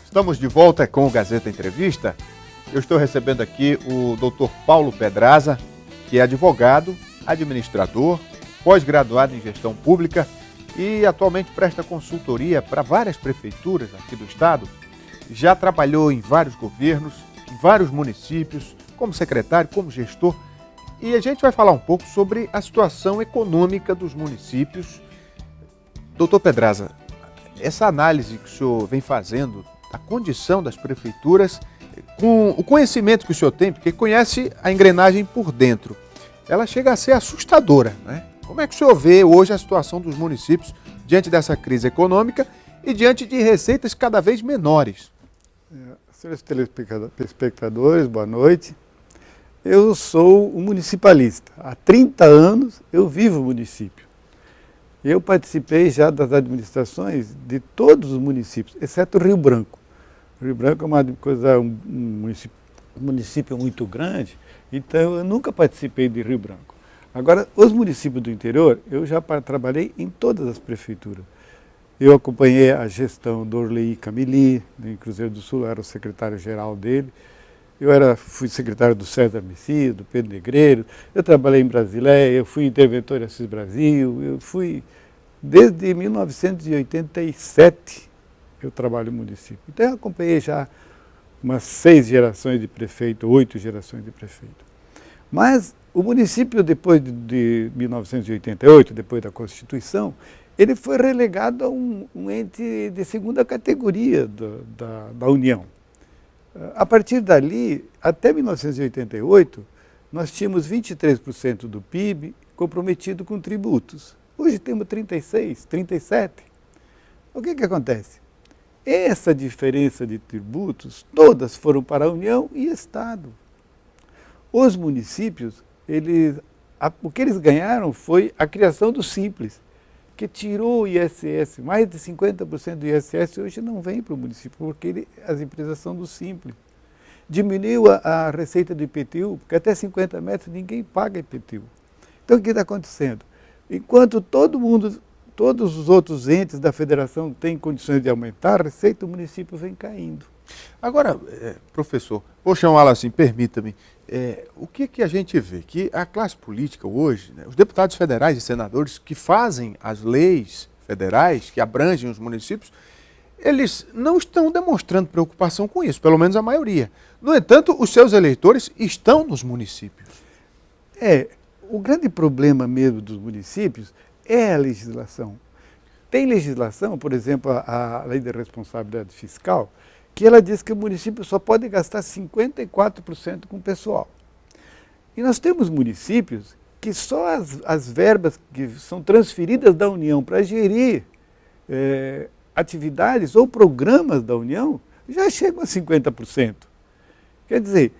Estamos de volta com o Gazeta Entrevista. Eu estou recebendo aqui o Dr. Paulo Pedraza, que é advogado, administrador, pós-graduado em gestão pública e atualmente presta consultoria para várias prefeituras aqui do estado. Já trabalhou em vários governos, em vários municípios, como secretário, como gestor. E a gente vai falar um pouco sobre a situação econômica dos municípios. Doutor Pedraza, essa análise que o senhor vem fazendo a condição das prefeituras, com o conhecimento que o senhor tem, porque conhece a engrenagem por dentro, ela chega a ser assustadora, né? Como é que o senhor vê hoje a situação dos municípios diante dessa crise econômica e diante de receitas cada vez menores? Senhores telespectadores, boa noite. Eu sou um municipalista. Há 30 anos eu vivo o município. Eu participei já das administrações de todos os municípios, exceto Rio Branco. Rio Branco é um município muito grande, então eu nunca participei de Rio Branco. Agora, os municípios do interior, eu já trabalhei em todas as prefeituras. Eu acompanhei a gestão do Orley Camili, em Cruzeiro do Sul, eu era o secretário-geral dele. Fui secretário do César Messias, do Pedro Negreiro, eu trabalhei em Brasileia, eu fui interventor em Assis Brasil, eu fui, desde 1987, eu trabalho no município. Então eu acompanhei já umas 6 gerações de prefeito, 8 gerações de prefeito. Mas o município, depois de 1988, depois da Constituição, ele foi relegado a um ente de segunda categoria da União. A partir dali, até 1988, nós tínhamos 23% do PIB comprometido com tributos. Hoje temos 36%, 37%. O que acontece? Essa diferença de tributos, todas foram para a União e Estado. Os municípios, o que eles ganharam foi a criação do Simples, que tirou o ISS, mais de 50% do ISS hoje não vem para o município, porque as empresas são do Simples. Diminuiu a receita do IPTU, porque até 50 metros ninguém paga IPTU. Então o que está acontecendo? Enquanto todos os outros entes da federação têm condições de aumentar a receita, o município vem caindo. Agora, professor, vou chamá-lo assim, permita-me, o que a gente vê? Que a classe política hoje, né, os deputados federais e senadores que fazem as leis federais, que abrangem os municípios, eles não estão demonstrando preocupação com isso, pelo menos a maioria. No entanto, os seus eleitores estão nos municípios. O grande problema mesmo dos municípios é a legislação. Tem legislação, por exemplo, a Lei de Responsabilidade Fiscal, que ela diz que o município só pode gastar 54% com o pessoal. E nós temos municípios que só as verbas que são transferidas da União para gerir atividades ou programas da União já chegam a 50%. Quer dizer,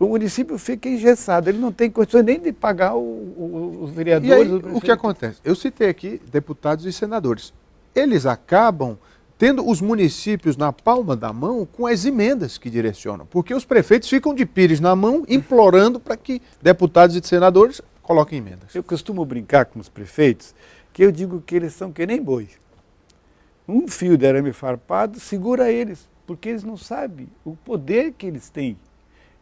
o município fica engessado, ele não tem condições nem de pagar os vereadores. E aí, o que acontece? Eu citei aqui deputados e senadores. Eles acabam tendo os municípios na palma da mão com as emendas que direcionam, porque os prefeitos ficam de pires na mão implorando para que deputados e senadores coloquem emendas. Eu costumo brincar com os prefeitos que eu digo que eles são que nem boi. Um fio de arame farpado segura eles, porque eles não sabem o poder que eles têm.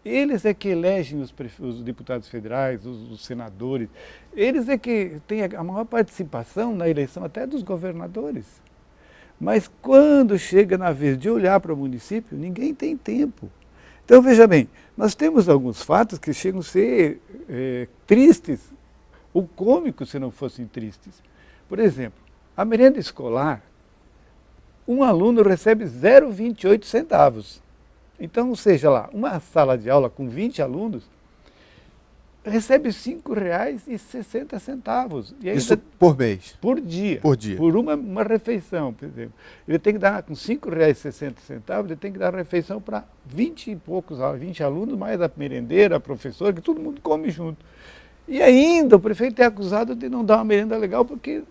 Eles é que elegem os deputados federais, os senadores, eles é que têm a maior participação na eleição até dos governadores. Mas quando chega na vez de olhar para o município, ninguém tem tempo. Então, veja bem, nós temos alguns fatos que chegam a ser tristes, ou cômicos se não fossem tristes. Por exemplo, a merenda escolar, um aluno recebe 0,28 centavos. Então, ou seja lá, uma sala de aula com 20 alunos recebe R$ 5,60. E isso por mês? Por dia. Por dia. Por uma refeição, por exemplo. Ele tem que dar, com R$ 5,60, ele tem que dar refeição para 20 e poucos, 20 alunos, mais a merendeira, a professora, que todo mundo come junto. E ainda o prefeito é acusado de não dar uma merenda legal, porque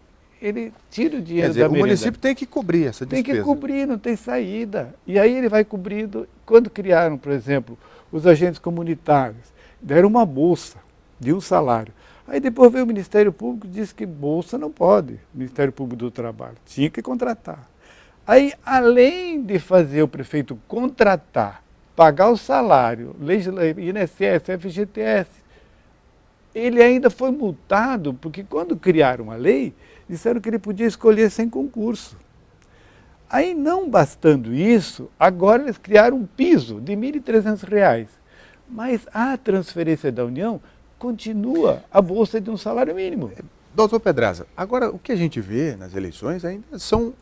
ele tira o dinheiro Quer dizer, da o merenda. município tem que cobrir essa Tem despesa. que cobrir, não tem saída. E aí ele vai cobrindo. Quando criaram, por exemplo, os agentes comunitários, deram uma bolsa de um salário. Aí depois veio o Ministério Público e disse que bolsa não pode, o Ministério Público do Trabalho, tinha que contratar. Aí, além de fazer o prefeito contratar, pagar o salário, INSS, FGTS, ele ainda foi multado, porque quando criaram a lei, disseram que ele podia escolher sem concurso. Aí, não bastando isso, agora eles criaram um piso de R$ 1.300. Mas a transferência da União continua a bolsa de um salário mínimo. Doutor Pedraza, agora o que a gente vê nas eleições ainda são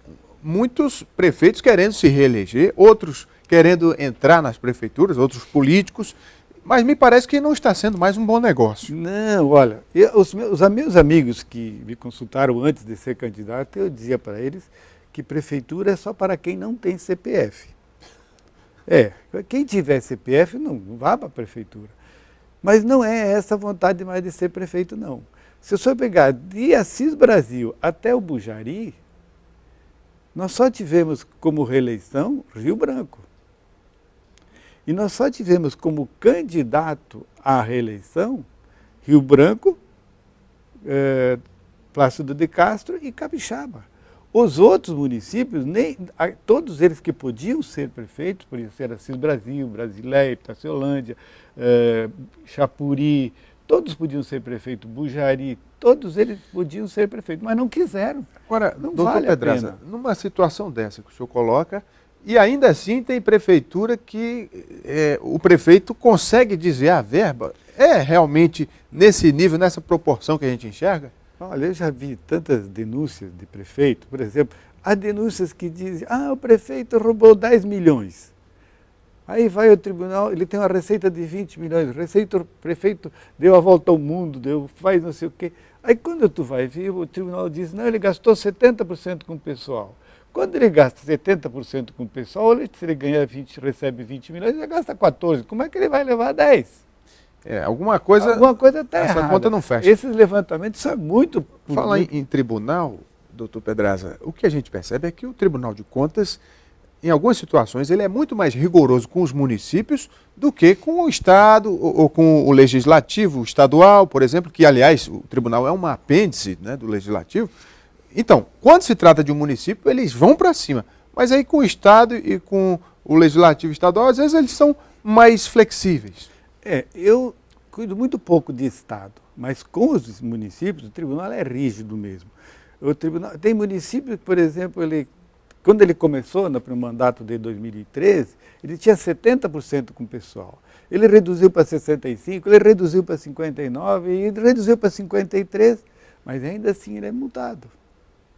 muitos prefeitos querendo se reeleger, outros querendo entrar nas prefeituras, outros políticos, mas me parece que não está sendo mais um bom negócio. Não, olha, os meus amigos que me consultaram antes de ser candidato, eu dizia para eles que prefeitura é só para quem não tem CPF. Quem tiver CPF não vá para a prefeitura. Mas não é essa a vontade mais de ser prefeito, não. Se eu só pegar de Assis Brasil até o Bujari, nós só tivemos como reeleição Rio Branco. E nós só tivemos como candidato à reeleição Rio Branco, Plácido de Castro e Capixaba. Os outros municípios, todos eles que podiam ser prefeitos, podiam ser Assis Brasil, Brasileia, Itaciolândia, Chapuri, todos podiam ser prefeitos, Bujari, todos eles podiam ser prefeitos, mas não quiseram. Agora, não doutor vale Pedraza, a pena. numa situação dessa que o senhor coloca, e ainda assim tem prefeitura que o prefeito consegue desviar a verba, é realmente nesse nível, nessa proporção que a gente enxerga? Olha, eu já vi tantas denúncias de prefeito, por exemplo, há denúncias que dizem, o prefeito roubou 10 milhões. Aí vai ao tribunal, ele tem uma receita de 20 milhões, o prefeito deu a volta ao mundo, faz não sei o quê. Aí quando tu vai ver, o tribunal diz, não, ele gastou 70% com o pessoal. Quando ele gasta 70% com o pessoal, se ele ganha 20, recebe 20 milhões, ele gasta 14. Como é que ele vai levar 10? Alguma coisa está errada. Essa conta não fecha. Esses levantamentos são muito... Falar em tribunal, doutor Pedraza, o que a gente percebe é que o Tribunal de Contas, em algumas situações, ele é muito mais rigoroso com os municípios do que com o Estado ou com o Legislativo estadual, por exemplo, que, aliás, o tribunal é um apêndice, né, do Legislativo. Então, quando se trata de um município, eles vão para cima. Mas aí com o Estado e com o Legislativo estadual, às vezes eles são mais flexíveis. Eu cuido muito pouco de Estado, mas com os municípios, o tribunal é rígido mesmo. Tem municípios, por exemplo, quando ele começou no mandato de 2013, ele tinha 70% com o pessoal. Ele reduziu para 65%, ele reduziu para 59% e ele reduziu para 53%, mas ainda assim ele é multado,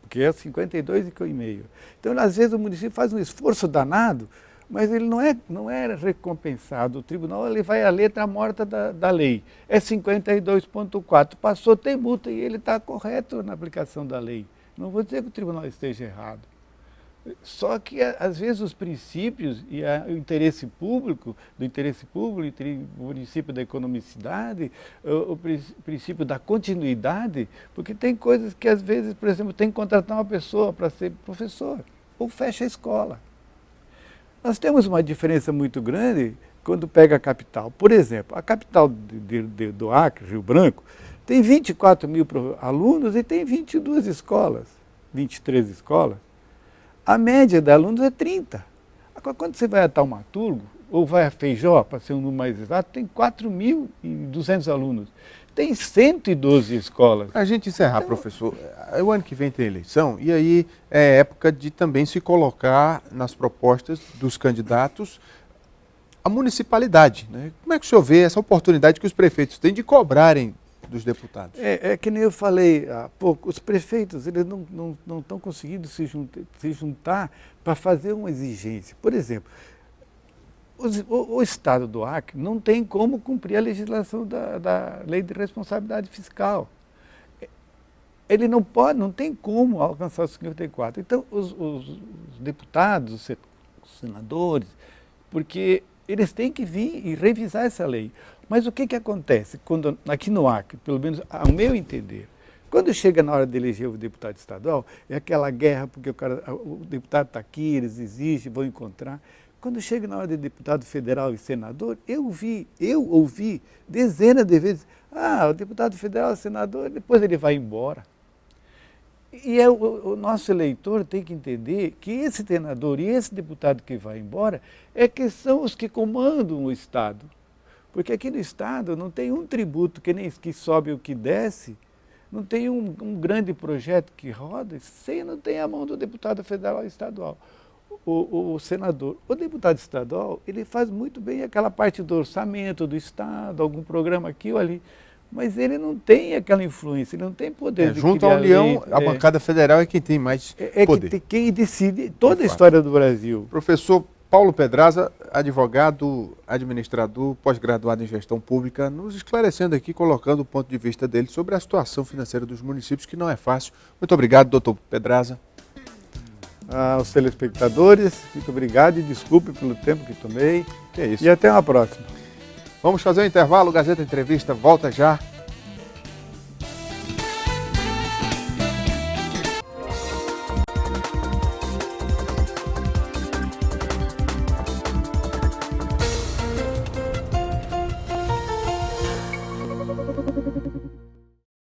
porque é 52,5%. Então, às vezes, o município faz um esforço danado, mas ele não é recompensado. O tribunal ele vai à letra morta da lei. É 52,4. Passou, tem multa e ele está correto na aplicação da lei. Não vou dizer que o tribunal esteja errado. Só que, às vezes, os princípios e o interesse público, o princípio da economicidade, o princípio da continuidade, porque tem coisas que, às vezes, por exemplo, tem que contratar uma pessoa para ser professor, ou fecha a escola. Nós temos uma diferença muito grande quando pega a capital. Por exemplo, a capital do Acre, Rio Branco, tem 24 mil alunos e tem 22 escolas, 23 escolas. A média de alunos é 30. Agora, quando você vai a Taumaturgo, ou vai a Feijó, para ser um número mais exato, tem 4.200 alunos. Tem 112 escolas. Para a gente encerrar, então, professor, o ano que vem tem eleição, e aí é época de também se colocar nas propostas dos candidatos a municipalidade, né? Como é que o senhor vê essa oportunidade que os prefeitos têm de cobrarem dos deputados? É que nem eu falei há pouco, os prefeitos eles não estão conseguindo se juntar para fazer uma exigência. Por exemplo, o Estado do Acre não tem como cumprir a legislação da Lei de Responsabilidade Fiscal. Ele não tem como alcançar os 54. Então, os deputados, os senadores, porque eles têm que vir e revisar essa lei. Mas o que acontece? Quando, aqui no Acre, pelo menos ao meu entender, Quando chega na hora de eleger o deputado estadual, é aquela guerra, porque o deputado está aqui, eles exigem, vão encontrar. Quando chega na hora de deputado federal e senador, eu ouvi dezenas de vezes, o deputado federal e senador, depois ele vai embora. E o nosso eleitor tem que entender que esse senador e esse deputado que vai embora que são os que comandam o Estado. Porque aqui no Estado não tem um tributo que sobe ou que desce, não tem um grande projeto que roda, sem não tem a mão do deputado federal e estadual. O senador, o deputado estadual, ele faz muito bem aquela parte do orçamento do Estado, algum programa aqui ou ali, mas ele não tem aquela influência, ele não tem poder de junto à União, a bancada federal é quem tem mais poder. Quem decide toda a história do Brasil. Professor Paulo Pedraza, advogado, administrador, pós-graduado em gestão pública, nos esclarecendo aqui, colocando o ponto de vista dele sobre a situação financeira dos municípios, que não é fácil. Muito obrigado, doutor Pedraza. Aos telespectadores, muito obrigado e desculpe pelo tempo que tomei. Que é isso. E até uma próxima. Vamos fazer um intervalo, Gazeta Entrevista volta já.